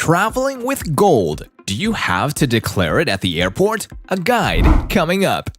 Traveling with gold. Do you have to declare it at the airport? A guide coming up.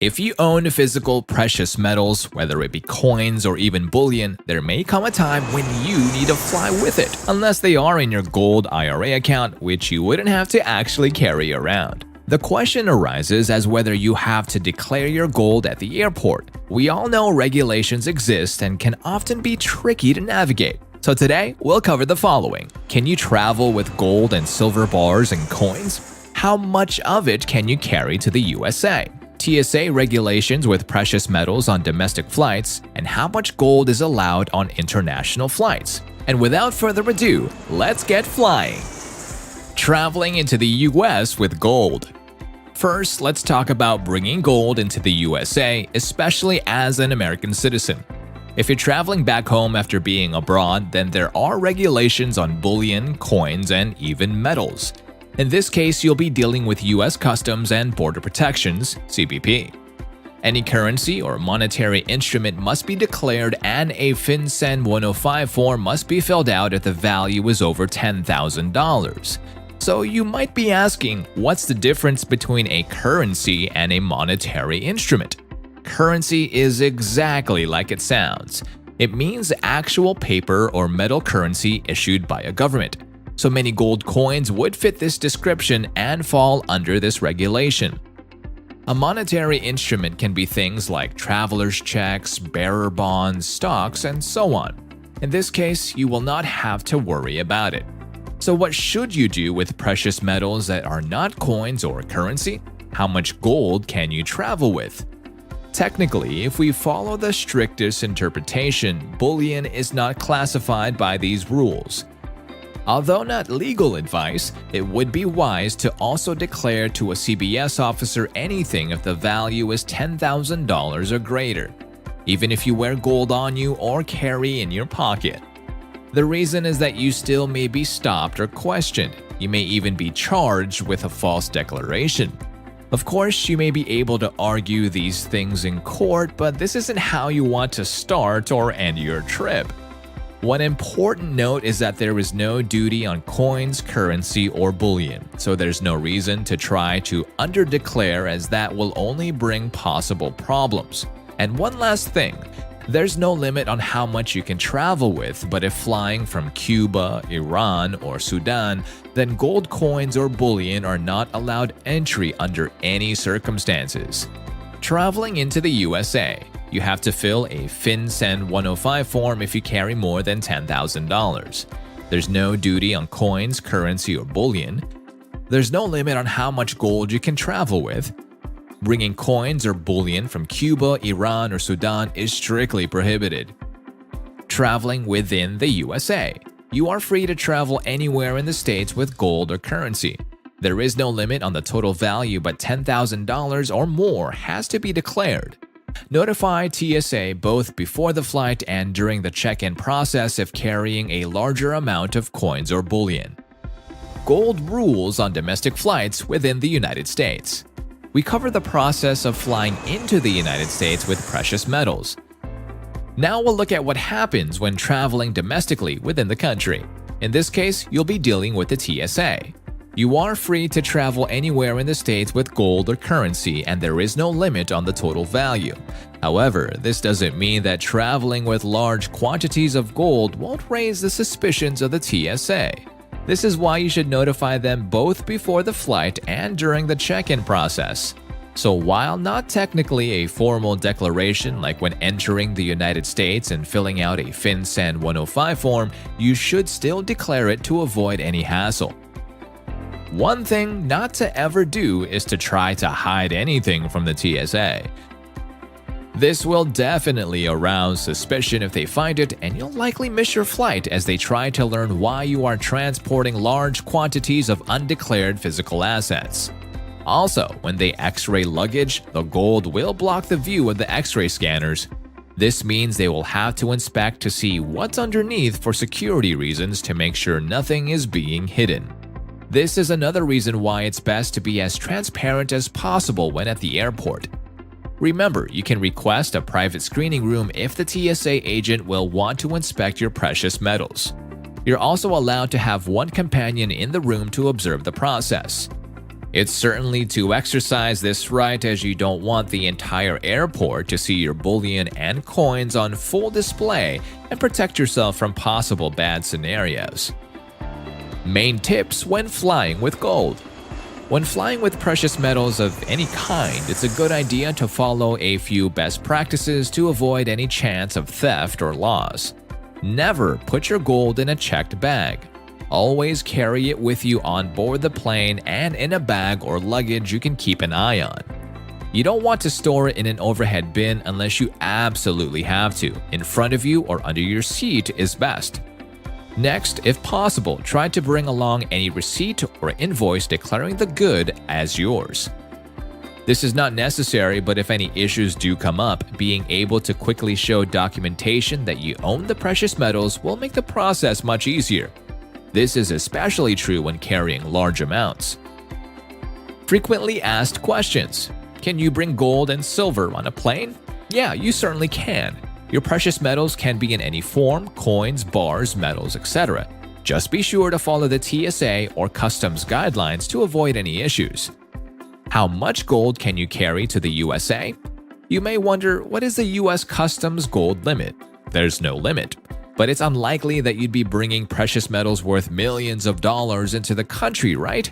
If you own physical precious metals, whether it be coins or even bullion, there may come a time when you need to fly with it, unless they are in your Gold IRA account, which you wouldn't have to actually carry around. The question arises as whether you have to declare your gold at the airport. We all know regulations exist and can often be tricky to navigate. So today, we'll cover the following. Can you travel with gold and silver bars and coins? How much of it can you carry to the USA? TSA regulations with precious metals on domestic flights, and how much gold is allowed on international flights. And without further ado, let's get flying! Traveling into the US with gold. First, let's talk about bringing gold into the USA, especially as an American citizen. If you're traveling back home after being abroad, then there are regulations on bullion, coins, and even metals. In this case, you'll be dealing with US Customs and Border Protection's (CBP). Any currency or monetary instrument must be declared, and a FinCEN 105 form must be filled out if the value is over $10,000. So you might be asking, what's the difference between a currency and a monetary instrument? Currency is exactly like it sounds. It means actual paper or metal currency issued by a government. So many gold coins would fit this description and fall under this regulation. A monetary instrument can be things like traveler's checks, bearer bonds, stocks, and so on. In this case, you will not have to worry about it. So what should you do with precious metals that are not coins or currency? How much gold can you travel with? Technically, if we follow the strictest interpretation, bullion is not classified by these rules. Although not legal advice, it would be wise to also declare to a CBS officer anything if the value is $10,000 or greater, even if you wear gold on you or carry in your pocket. The reason is that you still may be stopped or questioned. You may even be charged with a false declaration. Of course, you may be able to argue these things in court, but this isn't how you want to start or end your trip. One important note is that there is no duty on coins, currency, or bullion, so there's no reason to try to underdeclare, as that will only bring possible problems. And one last thing, there's no limit on how much you can travel with, but if flying from Cuba, Iran, or Sudan, then gold coins or bullion are not allowed entry under any circumstances. Traveling into the USA. You have to fill a FinCEN 105 form if you carry more than $10,000. There's no duty on coins, currency, or bullion. There's no limit on how much gold you can travel with. Bringing coins or bullion from Cuba, Iran, or Sudan is strictly prohibited. Traveling within the USA. You are free to travel anywhere in the States with gold or currency. There is no limit on the total value, but $10,000 or more has to be declared. Notify TSA both before the flight and during the check-in process if carrying a larger amount of coins or bullion. Gold rules on domestic flights within the United States. We cover the process of flying into the United States with precious metals. Now we'll look at what happens when traveling domestically within the country. In this case, you'll be dealing with the TSA. You are free to travel anywhere in the States with gold or currency, and there is no limit on the total value. However, this doesn't mean that traveling with large quantities of gold won't raise the suspicions of the TSA. This is why you should notify them both before the flight and during the check-in process. So while not technically a formal declaration like when entering the United States and filling out a FinCEN 105 form, you should still declare it to avoid any hassle. One thing not to ever do is to try to hide anything from the TSA. This will definitely arouse suspicion if they find it, and you'll likely miss your flight as they try to learn why you are transporting large quantities of undeclared physical assets. Also, when they X-ray luggage, the gold will block the view of the X-ray scanners. This means they will have to inspect to see what's underneath for security reasons to make sure nothing is being hidden. This is another reason why it's best to be as transparent as possible when at the airport. Remember, you can request a private screening room if the TSA agent will want to inspect your precious metals. You're also allowed to have one companion in the room to observe the process. It's certainly to exercise this right, as you don't want the entire airport to see your bullion and coins on full display and protect yourself from possible bad scenarios. Main tips when flying with gold. When flying with precious metals of any kind, it's a good idea to follow a few best practices to avoid any chance of theft or loss. Never put your gold in a checked bag. Always carry it with you on board the plane and in a bag or luggage you can keep an eye on. You don't want to store it in an overhead bin unless you absolutely have to. In front of you or under your seat is best. Next, if possible, try to bring along any receipt or invoice declaring the good as yours. This is not necessary, but if any issues do come up, being able to quickly show documentation that you own the precious metals will make the process much easier. This is especially true when carrying large amounts. Frequently asked questions. Can you bring gold and silver on a plane? Yeah, you certainly can. Your precious metals can be in any form: coins, bars, metals, etc. Just be sure to follow the TSA or customs guidelines to avoid any issues. How much gold can you carry to the USA? You may wonder, what is the US Customs gold limit? There's no limit. But it's unlikely that you'd be bringing precious metals worth millions of dollars into the country, right?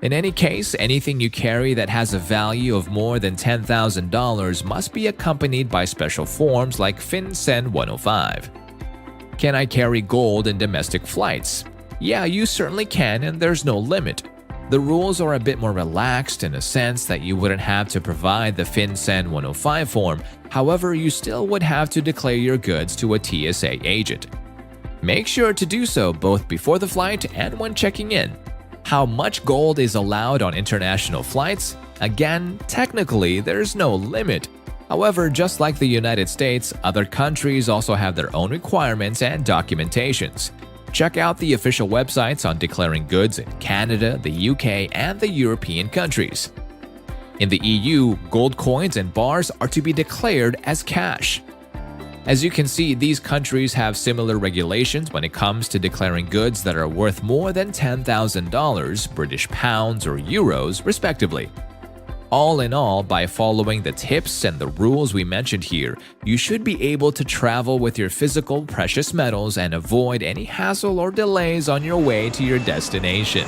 In any case, anything you carry that has a value of more than $10,000 must be accompanied by special forms like FinCEN 105. Can I carry gold in domestic flights? Yeah, you certainly can, and there's no limit. The rules are a bit more relaxed in a sense that you wouldn't have to provide the FinCEN 105 form. However, you still would have to declare your goods to a TSA agent. Make sure to do so both before the flight and when checking in. How much gold is allowed on international flights? Again, technically, there's no limit. However, just like the United States, other countries also have their own requirements and documentations. Check out the official websites on declaring goods in Canada, the UK, and the European countries. In the EU, gold coins and bars are to be declared as cash. As you can see, these countries have similar regulations when it comes to declaring goods that are worth more than $10,000, British pounds or euros, respectively. All in all, by following the tips and the rules we mentioned here, you should be able to travel with your physical precious metals and avoid any hassle or delays on your way to your destination.